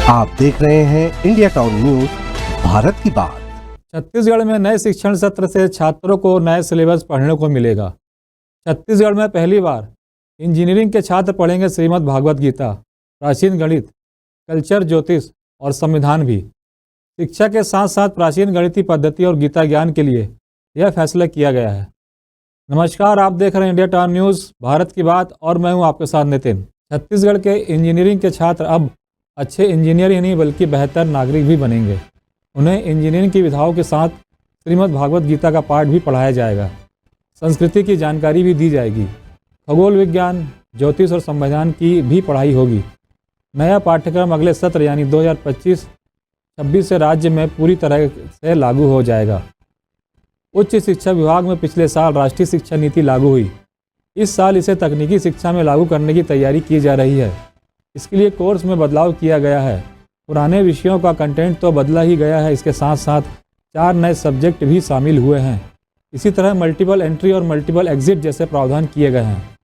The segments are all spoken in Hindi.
आप देख रहे हैं इंडिया टाउन न्यूज, भारत की बात। छत्तीसगढ़ में नए शिक्षण सत्र से छात्रों को नए सिलेबस पढ़ने को मिलेगा। छत्तीसगढ़ में पहली बार इंजीनियरिंग के छात्र पढ़ेंगे श्रीमद् भागवत गीता, प्राचीन गणित, कल्चर, ज्योतिष और संविधान भी। शिक्षा के साथ साथ प्राचीन गणितीय पद्धति और गीता ज्ञान के लिए यह फैसला किया गया है। नमस्कार, आप देख रहे हैं इंडिया टाउन न्यूज़, भारत की बात, और मैं हूं आपके साथ नितिन। छत्तीसगढ़ के इंजीनियरिंग के छात्र अब अच्छे इंजीनियर ही नहीं बल्कि बेहतर नागरिक भी बनेंगे। उन्हें इंजीनियरिंग की विधाओं के साथ श्रीमद् भागवत गीता का पाठ भी पढ़ाया जाएगा। संस्कृति की जानकारी भी दी जाएगी। खगोल विज्ञान, ज्योतिष और संविधान की भी पढ़ाई होगी। नया पाठ्यक्रम अगले सत्र यानी 2025-26 से राज्य में पूरी तरह से लागू हो जाएगा। उच्च शिक्षा विभाग में पिछले साल राष्ट्रीय शिक्षा नीति लागू हुई। इस साल इसे तकनीकी शिक्षा में लागू करने की तैयारी की जा रही है। इसके लिए कोर्स में बदलाव किया गया है। पुराने विषयों का कंटेंट तो बदला ही गया है, इसके साथ साथ 4 नए सब्जेक्ट भी शामिल हुए हैं। इसी तरह मल्टीपल एंट्री और मल्टीपल एग्जिट जैसे प्रावधान किए गए हैं।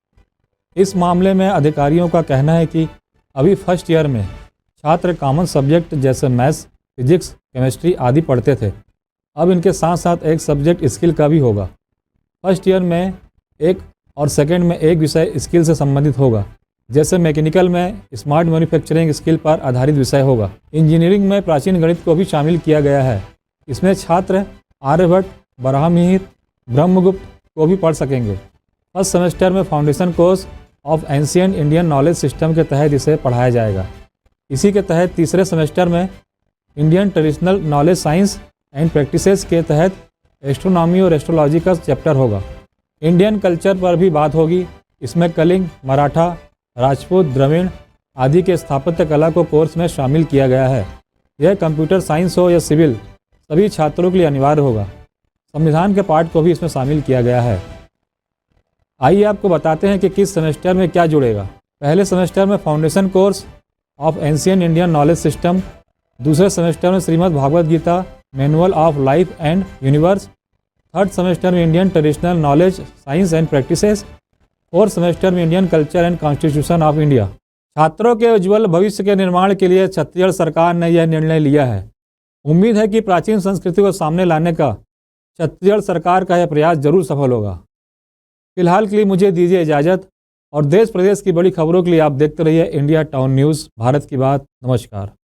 इस मामले में अधिकारियों का कहना है कि अभी फर्स्ट ईयर में छात्र कॉमन सब्जेक्ट जैसे मैथ्स, फिजिक्स, केमिस्ट्री आदि पढ़ते थे। अब इनके साथ साथ एक सब्जेक्ट स्किल का भी होगा। फर्स्ट ईयर में एक और सेकेंड में एक विषय स्किल से संबंधित होगा, जैसे मैकेनिकल में स्मार्ट मैन्युफैक्चरिंग स्किल पर आधारित विषय होगा। इंजीनियरिंग में प्राचीन गणित को भी शामिल किया गया है। इसमें छात्र आर्यभट्ट, बराहमिहिर, ब्रह्मगुप्त को भी पढ़ सकेंगे। फर्स्ट सेमेस्टर में foundation course of ancient Indian knowledge system के तहत इसे पढ़ाया जाएगा। इसी के तहत तीसरे सेमेस्टर में Indian traditional knowledge science and practices के तहत एस्ट्रोनॉमी और एस्ट्रोलॉजी का चैप्टर होगा। इंडियन कल्चर पर भी बात होगी। इसमें कलिंग, मराठा, राजपूत, द्रविड़ आदि के स्थापत्य कला को कोर्स में शामिल किया गया है। यह कंप्यूटर साइंस हो या सिविल, सभी छात्रों के लिए अनिवार्य होगा। संविधान के पाठ को भी इसमें शामिल किया गया है। आइए आपको बताते हैं कि किस सेमेस्टर में क्या जुड़ेगा। पहले सेमेस्टर में foundation course of ancient Indian knowledge system, दूसरे सेमेस्टर में Shrimad Bhagavad Gita, manual of life and universe, third semester में Indian traditional knowledge science and practices, fourth semester में Indian culture and constitution of India. छात्रों के उज्ज्वल भविष्य के निर्माण के लिए छत्तीसगढ़ सरकार ने यह निर्णय लिया है। उम्मीद है कि प्राचीन संस्कृति को सामने लाने का छत्तीसगढ़ सरकार का यह प्रयास जरूर सफल होगा। फिलहाल के लिए मुझे दीजिए इजाज़त, और देश प्रदेश की बड़ी खबरों के लिए आप देखते रहिए इंडिया टाउन न्यूज़, भारत की बात। नमस्कार।